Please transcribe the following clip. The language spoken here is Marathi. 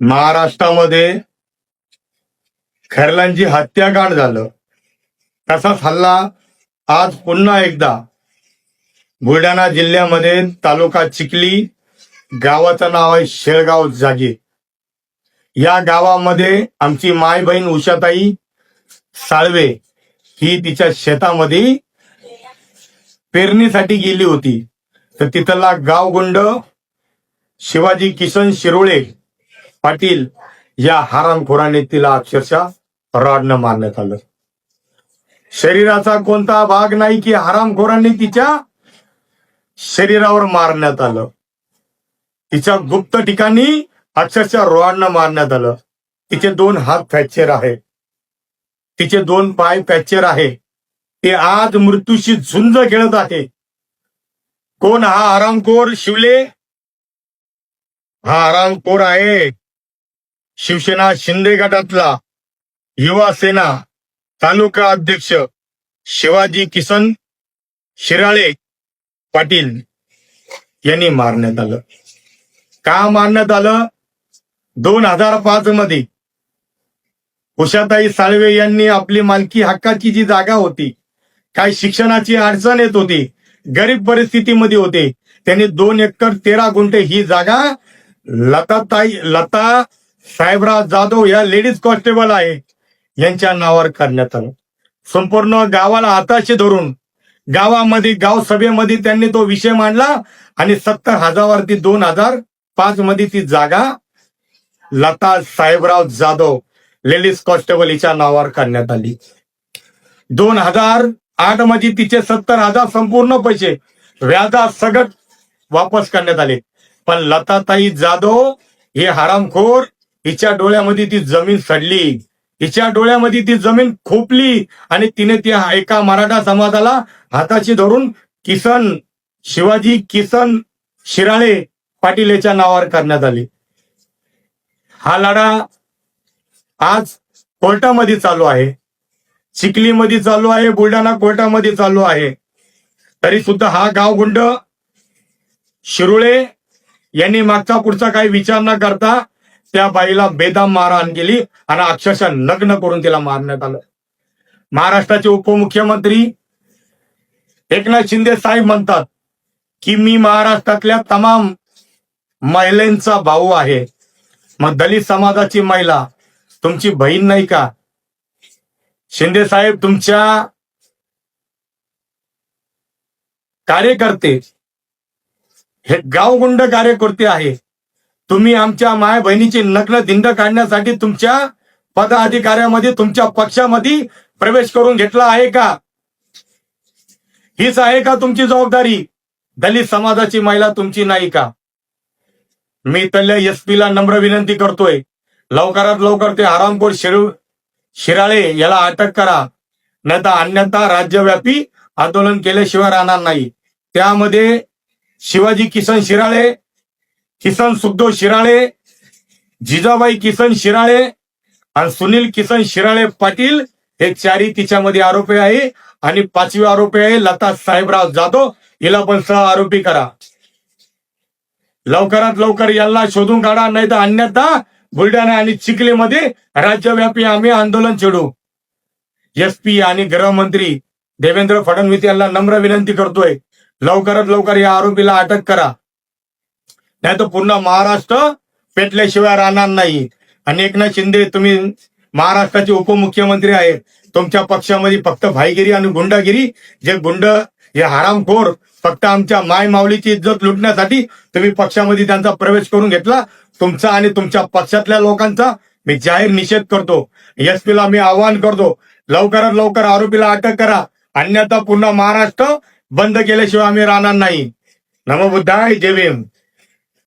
महाराष्ट्रामध्ये खैरलांची हत्याकांड झालं, तसाच हल्ला आज पुन्हा एकदा बुलढाणा जिल्ह्यामध्ये तालुका चिखली, गावाचं नाव आहे शेळगाव जागे. या गावामध्ये आमची माय बहीण उषाताई साळवे ही तिच्या शेतामध्ये पेरणीसाठी गेली होती. तर तिथला गावगुंड शिवाजी किसन शिरोळे पाटील या हरामखोराने तिला अक्षरशः रॉडनं मारण्यात आलं. शरीराचा कोणता भाग नाही की हरामखोरांनी तिच्या शरीरावर मारण्यात आलं. तिच्या गुप्त ठिकाणी अक्षरशः रॉडनं मारण्यात आलं. तिचे 2 हात फ्रॅक्चर आहे, तिचे 2 पाय फ्रॅक्चर आहे. ते आज मृत्यूशी झुंज खेळत आहे. कोण हा हरामखोर? शिवले हा हरामखोर आहे शिवसेना शिंदे गटातला युवा सेना तालुका अध्यक्ष शिवाजी किसन शिराळे पाटील यांनी मारण्यात आलं. का मारण्यात आलं? 2005 मध्ये उषाताई साळवे यांनी आपली मालकी हक्काची जी जागा होती, काही शिक्षणाची अडचण येत होती, गरीब परिस्थितीमध्ये होते, त्यांनी 2 एकर 13 गुंठे ही जागा लता साहेबराव जाधव या लेडीज कॉन्स्टेबल आहे यांच्या नावावर करण्यात आलं. संपूर्ण गावाला हाताशी धरून गावामध्ये गाव सभेमध्ये त्यांनी तो विषय मांडला आणि 70,000 2005 मध्ये ती जागा लता साहेबराव जाधव लेडीज कॉन्स्टेबल हिच्या नावावर करण्यात आली. 2008 मध्ये तिचे 70,000 संपूर्ण पैसे व्याजा सगट वापस करण्यात आले. पण लताताई जाधव हे हरामखोर, हिच्या डोळ्यामध्ये ती जमीन सडली, हिच्या डोळ्यामध्ये ती जमीन खोपली आणि तिने त्या एका मराठा समाजाला हाताशी धरून शिवाजी किसन शिराळे पाटील याच्या नावावर करण्यात आली. हा लढा आज कोर्टामध्ये चालू आहे, चिखलीमध्ये चालू आहे, बुलढाणा कोर्टामध्ये चालू आहे. तरी सुद्धा हा गावगुंड शिरोळे यांनी मागचा पुढचा काही विचार न करता त्या बाईला बेदम मारहाण केली आणि अक्षरशः नग्न करून तिला मारण्यात आलं. महाराष्ट्राचे उपमुख्यमंत्री एकनाथ शिंदे साहेब म्हणतात की मी महाराष्ट्रातल्या तमाम महिलांचा भाऊ आहे. मग दलित समाजाची महिला तुमची बहीण नाही का? शिंदे साहेब, तुमच्या कार्यकर्ते हे गावगुंड कार्यकर्ते आहे. तुम्ही आमच्या माय बहिणीची नग्न धिंड काढण्यासाठी तुमच्या पदाधिकाऱ्यामध्ये तुमच्या पक्षामध्ये प्रवेश करून घेतला आहे का? हीच आहे का तुमची जबाबदारी? दलित समाजाची महिला तुमची नाही का? मी तल्या SP ला नम्र विनंती करतोय, लवकरात लवकर ते हरामखोर शिराळे याला अटक करा, नाहीतर अन्यथा राज्यव्यापी आंदोलन केल्याशिवाय राहणार नाही. त्यामध्ये शिवाजी किसन शिराळे, किसन सुखदेव शिराळे, जिजाबाई किसन शिराळे आणि सुनील किसन शिराळे पाटील हे 4 तिच्यामध्ये आरोपी आहे. आणि 5वी आरोपी आहे लता साहेबराव जाधव, हिला पण सह आरोपी करा. लवकरात लवकर याला शोधून काढा, नाही तर अन्यथा बुलढाणा आणि चिखलीमध्ये राज्यव्यापी आम्ही आंदोलन छेडू. SP आणि गृहमंत्री देवेंद्र फडणवीस यांना नम्र विनंती करतोय, लवकरात लवकर या आरोपीला अटक करा, नाही तर पूर्ण महाराष्ट्र पेटल्याशिवाय राहणार नाही. आणि एकनाथ शिंदे, तुम्ही महाराष्ट्राचे उपमुख्यमंत्री आहे, तुमच्या पक्षामध्ये फक्त भाईगिरी आणि गुंडागिरी, जे गुंड हे हरामखोर फक्त आमच्या माय माऊलीची इज्जत लुटण्यासाठी तुम्ही पक्षामध्ये त्यांचा प्रवेश करून घेतला. तुमचा आणि तुमच्या पक्षातल्या लोकांचा मी जाहीर निषेध करतो. SP ला मी आवाहन करतो, लवकरात लवकर आरोपीला अटक करा, अन्यथा पूर्ण महाराष्ट्र बंद केल्याशिवाय आम्ही राहणार नाही. नमो बुद्धाय, जय भीम.